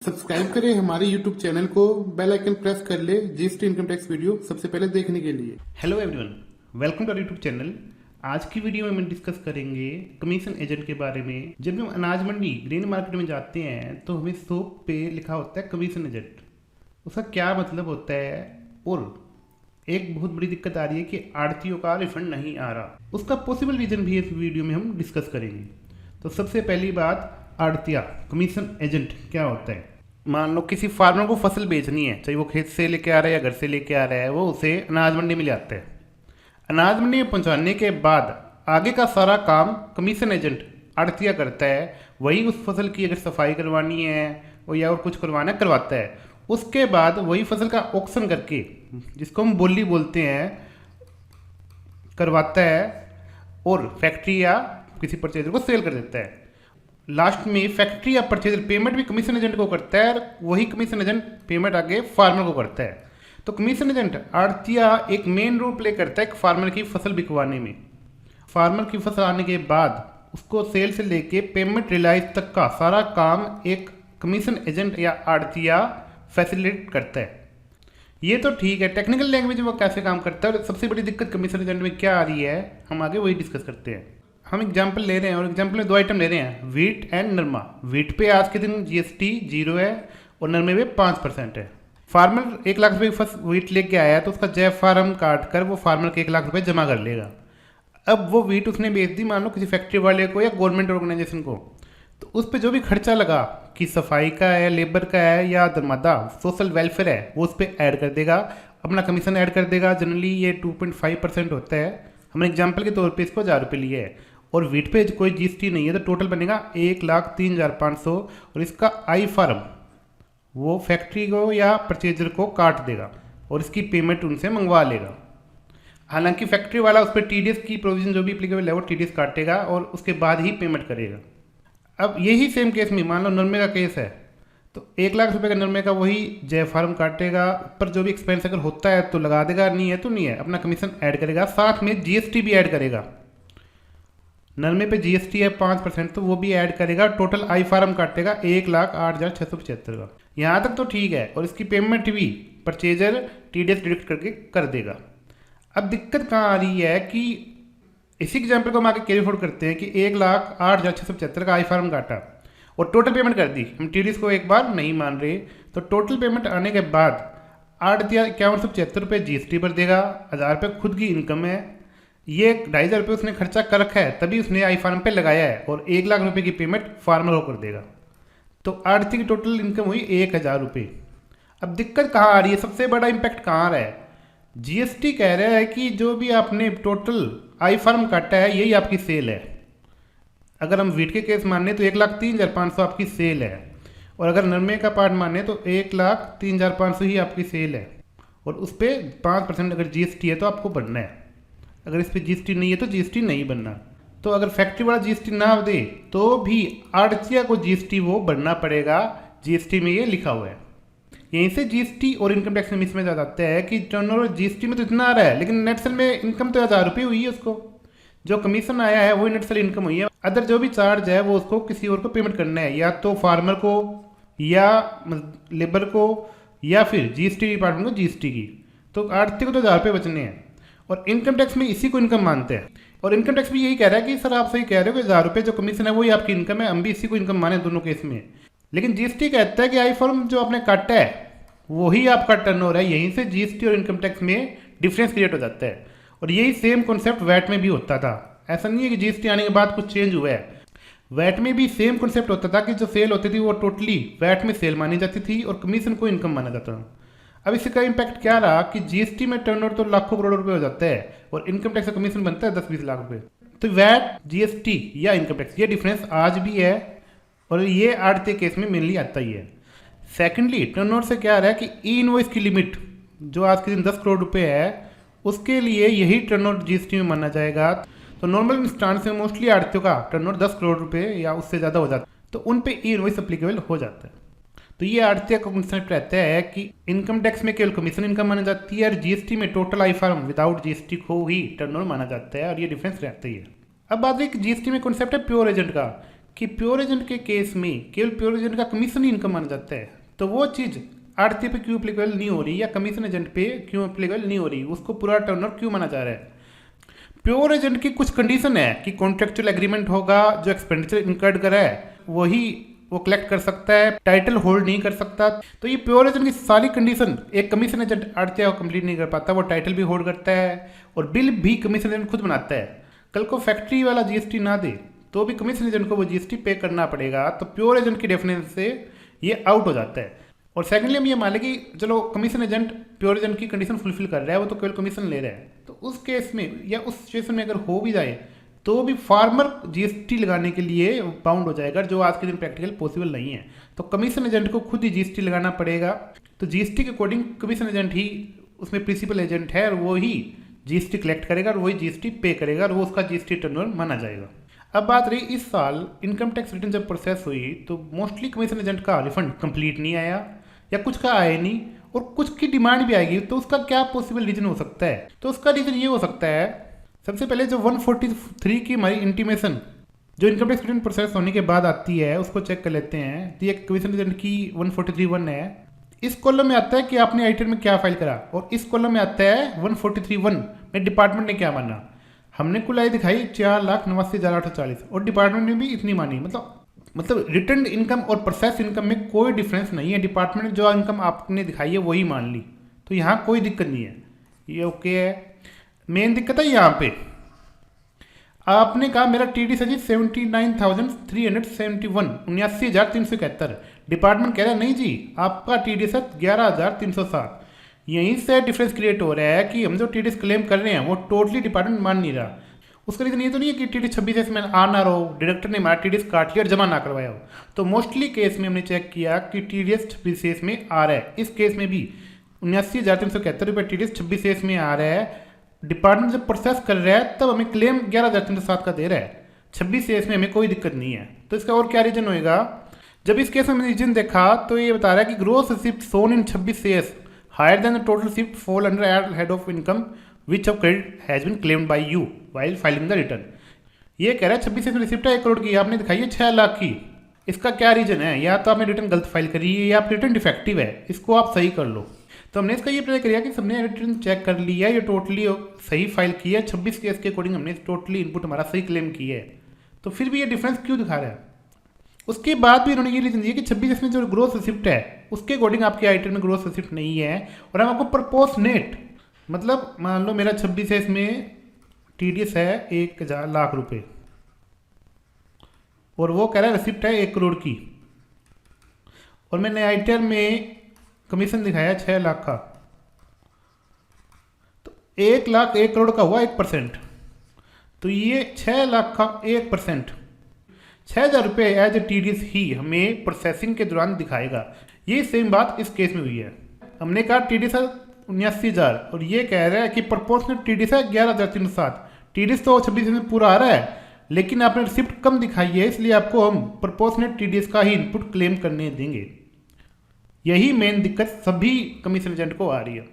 Subscribe करें हमारे YouTube channel को, बेल आइकन प्रेस कर ले जीएसटी इनकम टैक्स वीडियो सबसे पहले देखने के लिए। Hello everyone, welcome to our YouTube channel. आज की वीडियो में हम डिस्कस करेंगे कमीशन एजेंट के बारे में। जब हम अनाज मंडी ग्रेन मार्केट में जाते हैं तो हमें शॉप पे लिखा होता है कमीशन एजेंट। उसका क्या मतलब होता है और एक बहुत बड़ी दिक्कत आ रही है कि आड़तियों का रिफंड नहीं आ रहा। उसका पॉसिबल रीजन भी इस वीडियो में हम डिस्कस करेंगे। तो सबसे पहली बात, आड़तिया कमीशन एजेंट क्या होता है। मान लो किसी फार्मर को फसल बेचनी है, चाहे वो खेत से लेके आ रहा है या घर से लेके आ रहा है, वो उसे अनाज मंडी में ले आता है। अनाज मंडी में पहुंचाने के बाद आगे का सारा काम कमीशन एजेंट आड़तिया करता है। वही उस फसल की अगर सफाई करवानी है और या और कुछ करवाना है करवाता है। उसके बाद वही फसल का ऑक्शन करके, जिसको हम बोली बोलते हैं, करवाता है और फैक्ट्री या किसी परचेजर को सेल कर देता है। लास्ट में फैक्ट्री या परचेजर पेमेंट भी कमीशन एजेंट को करता है और वही कमीशन एजेंट पेमेंट आगे फार्मर को करता है। तो कमीशन एजेंट आड़तिया एक मेन रोल प्ले करता है एक फार्मर की फसल बिकवाने में। फार्मर की फसल आने के बाद उसको सेल से लेके पेमेंट रियलाइज तक का सारा काम एक कमीशन एजेंट या आड़तिया फैसिलिटेट करता है। ये तो ठीक है, टेक्निकल लैंग्वेज में वो कैसे काम करता है और सबसे बड़ी दिक्कत कमीशन एजेंट में क्या आ रही है, हम आगे वही डिस्कस करते हैं। हम एग्जाम्पल ले रहे हैं और एग्जाम्पल में दो आइटम ले रहे हैं, वीट एंड नरमा। वीट पे आज के दिन जीएसटी 0 है और नरमे पे 5% है। फार्मर 1 लाख रुपये फर्स्ट वीट लेके आया है तो उसका जय फार्म काट कर वो फार्मर के 1 लाख रुपये जमा कर लेगा। अब वो वीट उसने बेच दी मान लो किसी फैक्ट्री वाले को या गवर्नमेंट ऑर्गेनाइजेशन को, तो उस पर जो भी खर्चा लगा कि सफाई का है, लेबर का है या दरमादा सोशल वेलफेयर है, वो उस पर ऐड कर देगा, अपना कमीशन ऐड कर देगा। जनरली ये 2.5% होता है। हमने एग्जाम्पल के तौर पर इसको 1000 रुपये लिए है और वीट पे कोई जीएसटी नहीं है तो टोटल बनेगा 1,03,500 और इसका आई फार्म वो फैक्ट्री को या परचेजर को काट देगा और इसकी पेमेंट उनसे मंगवा लेगा। हालांकि फैक्ट्री वाला उस पर टीडीएस की प्रोविजन जो भी एप्लीकेबल है वो टीडीएस काटेगा और उसके बाद ही पेमेंट करेगा। अब यही सेम केस में मान लो नरमे का केस है तो 1 लाख रुपये का नरमे का वही जय फार्म काटेगा, पर जो भी एक्सपेंस अगर होता है तो लगा देगा, नहीं है तो नहीं है, अपना कमीशन ऐड करेगा, साथ में जीएसटी भी ऐड करेगा। नरमे पे जीएसटी है 5% तो वो भी ऐड करेगा। टोटल आई फार्म काटेगा 1,08,675 का। यहाँ तक तो ठीक है और इसकी पेमेंट भी परचेजर टीडीएस डिडक्ट करके कर देगा। अब दिक्कत कहाँ आ रही है कि इसी एग्जाम्पल को हम आगे कैरी फॉरवर्ड करते हैं कि 1,08,675 का आई फार्म काटा और टोटल पेमेंट कर दी। हम टीडीएस को एक बार नहीं मान रहे तो टोटल पेमेंट आने के बाद 8,51,75 रुपये जीएसटी भर देगा। 1,000 रुपये खुद की इनकम है, ये 2,500 रुपये उसने खर्चा कर रखा है तभी उसने आई फार्म पे लगाया है और 1 लाख रुपए की पेमेंट फार्मर को कर देगा। तो आड़ती की टोटल इनकम हुई 1,000 रुपये। अब दिक्कत कहाँ आ रही है, सबसे बड़ा इम्पैक्ट कहाँ आ रहा है। जीएसटी कह रहा है कि जो भी आपने टोटल आई फार्म काटा है यही आपकी सेल है। अगर हम वीट के केस माने तो 1,03,500 आपकी सेल है और अगर नरमे का पार्ट माने तो 1,03,500 ही आपकी सेल है और उस पर 5% अगर जीएसटी है तो आपको भरना है। अगर इस पर जीएसटी नहीं है तो जीएसटी नहीं बनना। तो अगर फैक्ट्री वाला जीएसटी ना दे तो भी आड़तिया को जीएसटी वो भरना पड़ेगा। जीएसटी में ये लिखा हुआ है। यहीं से जीएसटी और इनकम टैक्स में मिसमैच आ जाता है कि टर्नओवर जीएसटी में तो इतना आ रहा है लेकिन नेट सेल में इनकम तो 1,000 रुपये हुई है, उसको जो कमीशन आया है वही नेट सेल इनकम हुई है। अदर जो भी चार्ज है वो उसको किसी और को पेमेंट करना है, या तो फार्मर को या लेबर को या फिर जीएसटी डिपार्टमेंट को जीएसटी की। तो आड़ती को तो 1,000 रुपये बचने हैं और इनकम टैक्स में इसी को इनकम मानते हैं। और इनकम टैक्स भी यही कह रहा है कि सर आप सही कह रहे हो कि 1,000 रुपये जो कमीशन है वही आपकी इनकम है, हम भी इसी को इनकम माने दोनों केस में। लेकिन जीएसटी कहता है कि आई फॉर्म जो आपने काटा है वही आपका टर्नओवर है। यहीं से जीएसटी और इनकम टैक्स में डिफरेंस क्रिएट हो जाता है और यही सेम कॉन्सेप्ट वैट में भी होता था। ऐसा नहीं है कि जीएसटी आने के बाद कुछ चेंज हुआ है। वैट में भी सेम कॉन्सेप्ट होता था कि जो सेल होती थी वो टोटली वैट में सेल मानी जाती थी और कमीशन को इनकम माना जाता था। अब इसका इम्पैक्ट क्या रहा कि जीएसटी में टर्नओवर तो लाखों करोड़ रुपए हो जाता है और इनकम टैक्स का कमीशन बनता है 10-20 लाख रुपए। तो वैट, जीएसटी या इनकम टैक्स ये डिफरेंस आज भी है और ये आड़ती केस में मेनली आता ही है। सेकेंडली टर्नओवर से क्या आ रहा है कि ई इनवॉइस की लिमिट जो आज के दिन 10 करोड़ रुपए है उसके लिए यही टर्नओवर जीएसटी में माना जाएगा। तो नॉर्मल इंस्टांस में मोस्टली आड़तियों का टर्नओवर 10 करोड़ रुपए या उससे ज़्यादा हो जाता है तो उन पे ई इनवॉइस एप्लीकेबल हो जाता है। तो ये आड़तिया का कंसेप्ट रहता है कि इनकम टैक्स में केवल कमीशन इनकम माना जाती है और जीएसटी में टोटल आई फार्म विदाउट जीएसटी को ही टर्नओवर माना जाता है और ये डिफरेंस रहता ही है। अब बात है कि जीएसटी में कॉन्सेप्ट है प्योर एजेंट का कि प्योर एजेंट के केस में केवल प्योर एजेंट का कमीशन ही इनकम माना जाता है, तो वो चीज़ आड़ती पे क्यों अप्लीकेबल नहीं हो रही या कमीशन एजेंट पे क्यों अप्लीकेबल नहीं हो रही, उसको पूरा टर्नओवर क्यों माना जा रहा है। प्योर एजेंट की कुछ कंडीशन है कि कॉन्ट्रेक्चुअल एग्रीमेंट होगा, जो एक्सपेंडिचर इनकर्ड करा है वही वो कलेक्ट कर सकता है, टाइटल होल्ड नहीं कर सकता। तो ये प्योर एजेंट की सारी कंडीशन एक कमीशन एजेंट आड़तिया कंप्लीट नहीं कर पाता। वो टाइटल भी होल्ड करता है और बिल भी कमीशन एजेंट खुद बनाता है। कल को फैक्ट्री वाला जीएसटी ना दे तो भी कमीशन एजेंट को वो जीएसटी पे करना पड़ेगा। तो प्योर एजेंट की डेफिनेशन से ये आउट हो जाता है। और सेकेंडली हम ये मान लें कि चलो कमीशन एजेंट प्योर एजेंट की कंडीशन फुलफिल कर रहा है, वो तो केवल कमीशन ले रहा है, तो उस केस में या उस सिचुएशन में अगर हो भी जाए तो भी फार्मर जीएसटी लगाने के लिए बाउंड हो जाएगा, जो आज के दिन प्रैक्टिकल पॉसिबल नहीं है। तो कमीशन एजेंट को खुद ही जीएसटी लगाना पड़ेगा। तो जीएसटी के अकॉर्डिंग कमीशन एजेंट ही उसमें प्रिंसिपल एजेंट है और वो ही जीएसटी कलेक्ट करेगा और वही जीएसटी पे करेगा और वो उसका जीएसटी टर्नओवर माना जाएगा। अब बात रही इस साल इनकम टैक्स रिटर्न जब प्रोसेस हुई तो मोस्टली कमीशन एजेंट का रिफंड कंप्लीट नहीं आया या कुछ का आया नहीं और कुछ की डिमांड भी आएगी। तो उसका क्या पॉसिबल रीजन हो सकता है? तो उसका रीजन ये हो सकता है, सबसे पहले जो 143 की हमारी इंटीमेशन जो इनकम टैक्स रिटर्न प्रोसेस होने के बाद आती है उसको चेक कर लेते हैं। तो ये कमीशन एजेंट की 143(1) है। इस कॉलम में आता है कि आपने आइटम में क्या फाइल करा और इस कॉलम में आता है 143(1) में डिपार्टमेंट ने क्या माना। हमने कुल आय दिखाई 4,89,840 और डिपार्टमेंट ने भी इतनी मानी। मतलब रिटर्न इनकम और प्रोसेस इनकम में कोई डिफरेंस नहीं है। डिपार्टमेंट ने जो इनकम आपने दिखाई है वही मान ली, तो यहाँ कोई दिक्कत नहीं है, ये ओके है। मेन दिक्कत है यहाँ पे, आपने कहा मेरा TDS है जी 79,371 79,371। डिपार्टमेंट कह रहा है नहीं जी आपका TDS है 11,307। यहीं से डिफरेंस क्रिएट हो रहा है कि हम जो TDS क्लेम कर रहे हैं वो टोटली डिपार्टमेंट मान नहीं रहा। उसका रीजन ये तो नहीं है कि TDS 26 में आ ना रहो, डायरेक्टर ने हमारा TDS काट लिया और जमा ना करवाया हो। तो मोस्टली केस में हमने चेक किया कि TDS 26 में आ रहा है। इस केस में भी 79,371 रुपये TDS 26 में आ रहा है। डिपार्टमेंट जब प्रोसेस कर रहा है तब हमें क्लेम 11,307 का दे रहा है, 26 में हमें कोई दिक्कत नहीं है। तो इसका और क्या रीजन होएगा? जब इस केस में हमने रीजन देखा तो ये बता रहा है कि gross receipt shown in 26 higher than the total receipt fall under head of income which of credit has been claimed by you while filing the return. ये कह रहा है 26 में रिसिप्ट है 1 करोड़ की, आपने दिखाई है 6 लाख की। इसका क्या रीजन है? या तो आपने रिटर्न गलत फाइल करी है या आप रिटर्न डिफेक्टिव है, इसको आप सही कर लो। तो हमने इसका ये प्रयास किया कि सबने रिटर्न चेक कर लिया, ये टोटली सही फाइल की है, 26 केस के अकॉर्डिंग हमने टोटली इनपुट हमारा सही क्लेम की है। तो फिर भी ये डिफरेंस क्यों दिखा रहा है? उसके बाद भी इन्होंने ये रीजन दिया कि 26 में जो ग्रोस रिसिप्ट है उसके अकॉर्डिंग आपके आइटम में ग्रोस रिसिप्ट नहीं है और हम आपको प्रपोर्शनेट, मतलब मान लो मेरा 26 में TDS है 1,000 लाख रुपए और वो कह रहा है रिसिप्ट है 1 करोड़ की और मैंने आइटम में कमीशन दिखाया 6 लाख का, तो 1 लाख 1 करोड़ का हुआ 1%। तो ये 6 लाख का 1% 6,000 रुपये एज ए TDS ही हमें प्रोसेसिंग के दौरान दिखाएगा। ये सेम बात इस केस में हुई है। हमने कहा TDS है 79,000 और ये कह रहा है कि प्रपोर्शनल TDS है 11,307। TDS तो 26 में पूरा आ रहा है लेकिन आपने रिसिप्ट कम दिखाई है, इसलिए आपको हम प्रपोर्शनल TDS का ही इनपुट क्लेम करने देंगे। यही मेन दिक्कत सभी कमीशन एजेंट को आ रही है।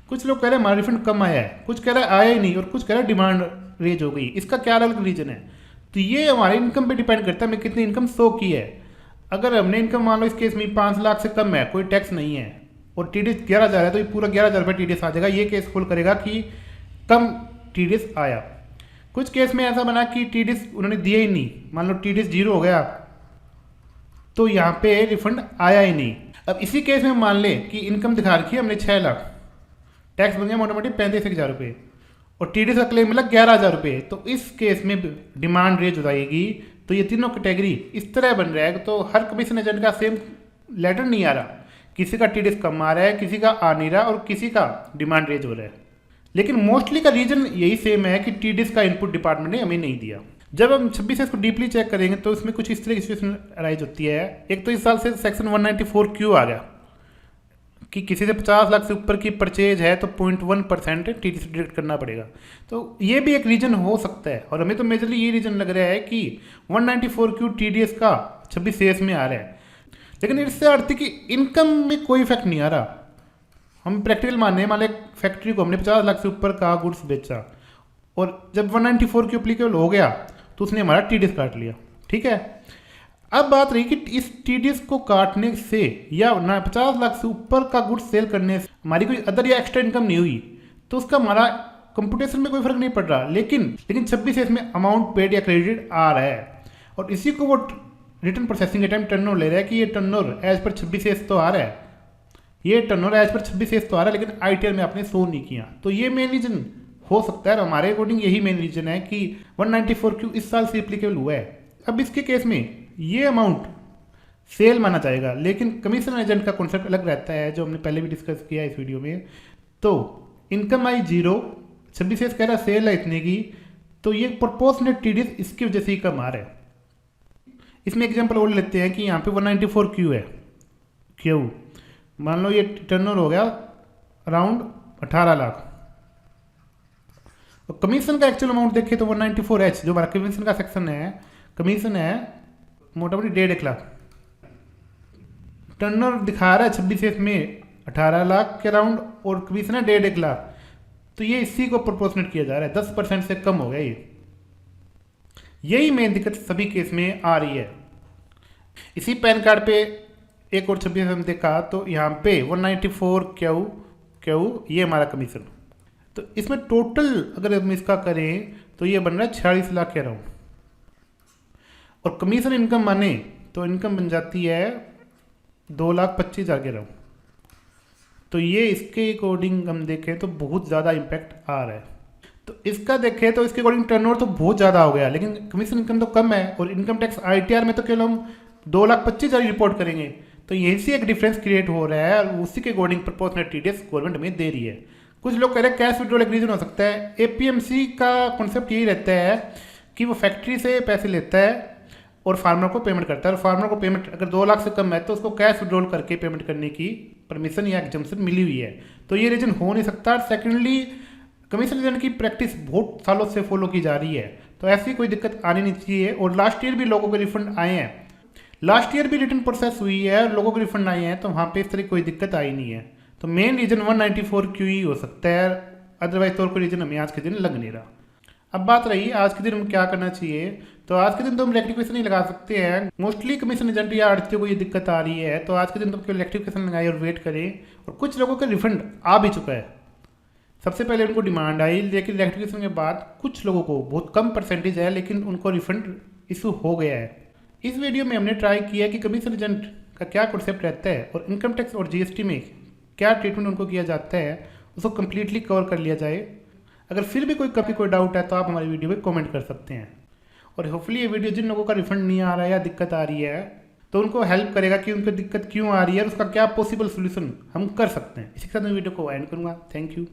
कुछ लोग कह रहे हैं हमारा रिफंड कम आया है, कुछ कह रहे हैं आया ही नहीं और कुछ कह रहे हैं डिमांड रेज हो गई। इसका क्या अलग रीजन है? तो ये हमारे इनकम पे डिपेंड करता है हमें कितनी इनकम शो की है। अगर हमने इनकम मान लो इस केस में 5 लाख से कम है, कोई टैक्स नहीं है और TDS 11,000 है, तो ये पूरा 11,000 रुपये TDS आ जाएगा। ये केस खोल करेगा कि कम TDS आया। कुछ केस में ऐसा बना कि TDS उन्होंने दिया ही नहीं, मान लो TDS 0 हो गया तो यहाँ पे रिफंड आया ही नहीं। अब इसी केस में मान ले कि इनकम दिखा रखी है हमने 6 लाख, टैक्स बन गया मोटा मोटी 35,000 रुपये और TDS का क्लेम मिला 11,000 रुपये। तो इस केस में डिमांड रेज हो जाएगी। तो ये तीनों कैटेगरी इस तरह बन रहा है तो हर कमीशन एजेंट का सेम लेटर नहीं आ रहा, किसी का TDS कम आ रहा है, किसी का आ नहीं रहा और किसी का डिमांड रेज हो रहा है। लेकिन मोस्टली का रीजन यही सेम है कि TDS का इनपुट डिपार्टमेंट ने हमें नहीं दिया। जब हम 26 को डीपली चेक करेंगे तो इसमें कुछ इस तरह की सिचुएशन अराइज होती है। एक तो इस साल से सेक्शन 194Q आ गया कि किसी से 50 लाख से ऊपर की परचेज है तो 0.1% TDS डिडक्ट करना पड़ेगा। तो ये भी एक रीजन हो सकता है और हमें तो मेजरली ये रीजन लग रहा है कि 194Q TDS का 26 में आ रहा है। लेकिन इससे अर्थ है कि इनकम में कोई इफेक्ट नहीं आ रहा। हम प्रैक्टिकल माने मान एक फैक्ट्री को हमने 50 लाख से ऊपर का गुड्स बेचा और जब 194Q एप्लीकेबल हो गया तो उसने हमारा TDS काट लिया। ठीक है। अब बात रही कि इस टीडीएस को काटने से या ना 50 लाख से ऊपर का गुड्स सेल करने से हमारी कोई अदर या एक्स्ट्रा इनकम नहीं हुई तो उसका हमारा कंप्यूटेशन में कोई फर्क नहीं पड़ रहा, लेकिन 26 इसमें अमाउंट पेड या क्रेडिट आ रहा है और इसी को वो रिटर्न प्रोसेसिंग के टाइम टर्नओवर ले रहा है कि ये टर्नओवर एज पर 26 तो आ रहा है, ये टर्नओवर एज पर 26 तो आ रहा है, लेकिन आईटीआर में आपने शो नहीं किया। तो ये मेन रीजन हो सकता है, हमारे अकॉर्डिंग यही मेन रीजन है कि 194Q इस साल से एप्लीकेबल हुआ है। अब इसके केस में ये अमाउंट सेल माना जाएगा, लेकिन कमीशन एजेंट का कॉन्सेप्ट अलग रहता है जो हमने पहले भी डिस्कस किया इस वीडियो में। तो इनकम आई 0, 26 कह रहा सेल है इतने की, तो ये प्रोपोर्शनेट टीडीएस इसकी वजह से ही कम आ रहा है। इसमें एग्जांपल और लेते हैं कि यहाँ पे 194Q है, क्यू मान लो ये टर्नओवर हो गया अराउंड 18 लाख और कमीशन का एक्चुअल अमाउंट देखें तो 194H जो हमारा कमीशन का सेक्शन है, कमीशन है मोटा मोटी 1.5 लाख, टर्नओवर दिखा रहा है 26 में 18 लाख के अराउंड और कमीशन है 1.5 लाख, तो ये इसी को प्रोपोर्शनेट किया जा रहा है, 10% से कम हो गया ये। यही मेन दिक्कत सभी केस में आ रही है। इसी पैन कार्ड पे एक और 26 हम देखा तो यहाँ पे 194Q ये हमारा कमीशन, तो इसमें टोटल अगर हम इसका करें तो ये बन रहा है 46 लाख के अराउंड और कमीशन इनकम माने तो इनकम बन जाती है 2,25,000 के अराउंड। तो ये इसके अकॉर्डिंग हम देखें तो बहुत ज़्यादा इम्पैक्ट आ रहा है। तो इसका देखें तो इसके अकॉर्डिंग टर्नओवर तो बहुत ज़्यादा हो गया, लेकिन कमीशन इनकम तो कम है और इनकम टैक्स आईटीआर में तो केवल हम 2,25,000 रिपोर्ट करेंगे, तो यहीं से एक डिफरेंस क्रिएट हो रहा है और उसी के अकॉर्डिंग प्रोपोर्शनेट टीडीएस गवर्नमेंट में दे रही है। कुछ लोग कह रहे हैं कैश विड्रॉल एक रीजन हो सकता है। एपीएमसी का कॉन्सेप्ट यही रहता है कि वो फैक्ट्री से पैसे लेता है और फार्मर को पेमेंट करता है और फार्मर को पेमेंट अगर 2 लाख से कम है तो उसको कैश विड्रॉल करके पेमेंट करने की परमिशन या एग्जम्पशन मिली हुई है, तो ये रीजन हो नहीं सकता। सेकेंडली कमीशन रीजन की प्रैक्टिस बहुत सालों से फॉलो की जा रही है, तो ऐसी कोई दिक्कत आनी नहीं चाहिए। और लास्ट ईयर भी लोगों के रिफंड आए हैं, लास्ट ईयर भी रिटर्न प्रोसेस हुई है और लोगों के रिफंड आए हैं, तो वहाँ पे इस तरह कोई दिक्कत आई नहीं है। तो मेन रीजन 194Q ही हो सकता है, अदरवाइज तो कोई रीजन हमें आज के दिन लग नहीं रहा। अब बात रही आज के दिन हम क्या करना चाहिए, तो आज के दिन तो हम रेक्टिफिकेशन नहीं लगा सकते हैं। मोस्टली कमीशन एजेंट या आड़तियों को ये दिक्कत आ रही है, तो आज के दिन तो केवल रेक्टिफिकेशन लगाए और वेट करें। और कुछ लोगों का रिफंड आ भी चुका है, सबसे पहले उनको डिमांड आई, लेकिन रेक्टिफिकेशन के बाद कुछ लोगों को बहुत कम परसेंटेज है लेकिन उनको रिफंड इशू हो गया है। इस वीडियो में हमने ट्राई किया कि कमीशन एजेंट का क्या कॉन्सेप्ट रहता है और इनकम टैक्स और जीएसटी में क्या ट्रीटमेंट उनको किया जाता है, उसको कम्प्लीटली कवर कर लिया जाए। अगर फिर भी कोई डाउट है तो आप हमारी वीडियो में कमेंट कर सकते हैं। और होपफुली ये वीडियो जिन लोगों का रिफंड नहीं आ रहा है या दिक्कत आ रही है तो उनको हेल्प करेगा कि उनको दिक्कत क्यों आ रही है और उसका क्या पॉसिबल सोल्यूशन हम कर सकते हैं। इसी के साथ मैं वीडियो को एंड करूँगा। Thank you.